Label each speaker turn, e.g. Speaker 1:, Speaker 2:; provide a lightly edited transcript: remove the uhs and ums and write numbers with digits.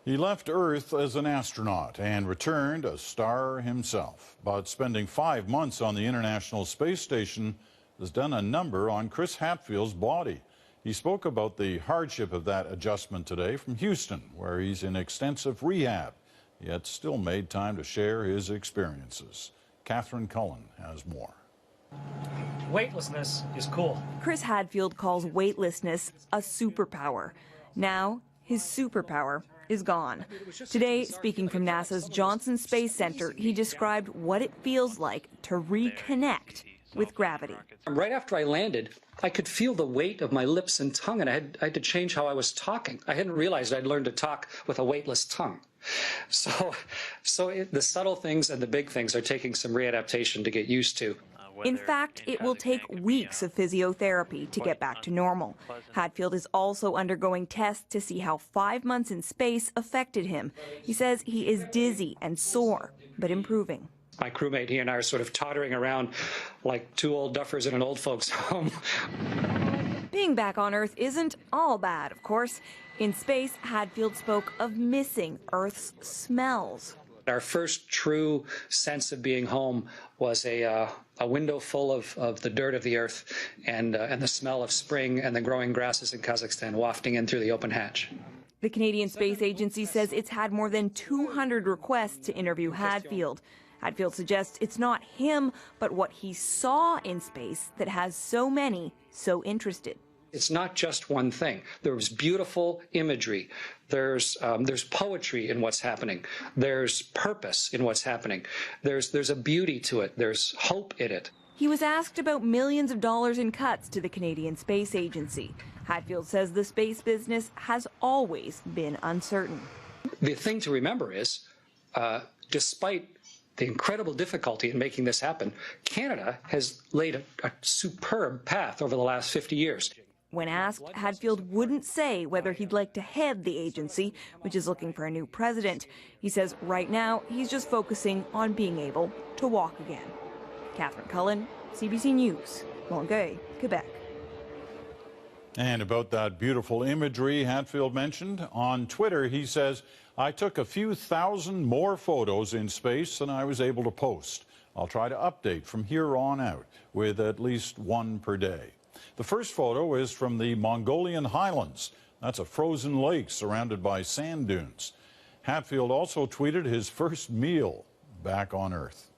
Speaker 1: He left Earth as an astronaut and returned a star himself. But spending 5 months on the International Space Station has done a number on Chris Hadfield's body. He spoke about the hardship of that adjustment today from Houston, where he's in extensive rehab, yet still made time to share his experiences. Catherine Cullen has more.
Speaker 2: Weightlessness is cool.
Speaker 3: Chris Hadfield calls weightlessness a superpower. Now, his superpower is gone. Today, speaking from NASA's Johnson Space Center, he described what it feels like to reconnect with gravity.
Speaker 4: Right after I landed, I could feel the weight of my lips and tongue, and I had to change how I was talking. I hadn't realized I'd learned to talk with a weightless tongue. So the subtle things and the big things are taking some readaptation to get used to.
Speaker 3: In fact, it will take weeks of physiotherapy to get back to normal. Hadfield is also undergoing tests to see how 5 months in space affected him. He says he is dizzy and sore, but improving.
Speaker 4: My crewmate, he and I are sort of tottering around like two old duffers in an old folks' home.
Speaker 3: Being back on Earth isn't all bad, of course. In space, Hadfield spoke of missing Earth's smells.
Speaker 4: Our first true sense of being home was a window full of the dirt of the earth and the smell of spring and the growing grasses in Kazakhstan wafting in through the open hatch.
Speaker 3: The Canadian Space Agency says it's had more than 200 requests to interview Hadfield. Hadfield suggests it's not him, but what he saw in space that has so many so interested.
Speaker 4: It's not just one thing. There's beautiful imagery. There's poetry in what's happening. There's purpose in what's happening. There's a beauty to it. There's hope in it.
Speaker 3: He was asked about millions of dollars in cuts to the Canadian Space Agency. Hadfield says the space business has always been uncertain.
Speaker 4: The thing to remember is, despite the incredible difficulty in making this happen, Canada has laid a superb path over the last 50 years.
Speaker 3: When asked, Hadfield wouldn't say whether he'd like to head the agency, which is looking for a new president. He says right now he's just focusing on being able to walk again. Catherine Cullen, CBC News, Longueuil, Quebec.
Speaker 1: And about that beautiful imagery Hadfield mentioned, on Twitter he says, "I took a few thousand more photos in space than I was able to post. I'll try to update from here on out with at least one per day." The first photo is from the Mongolian highlands. That's a frozen lake surrounded by sand dunes. Hadfield also tweeted his first meal back on Earth.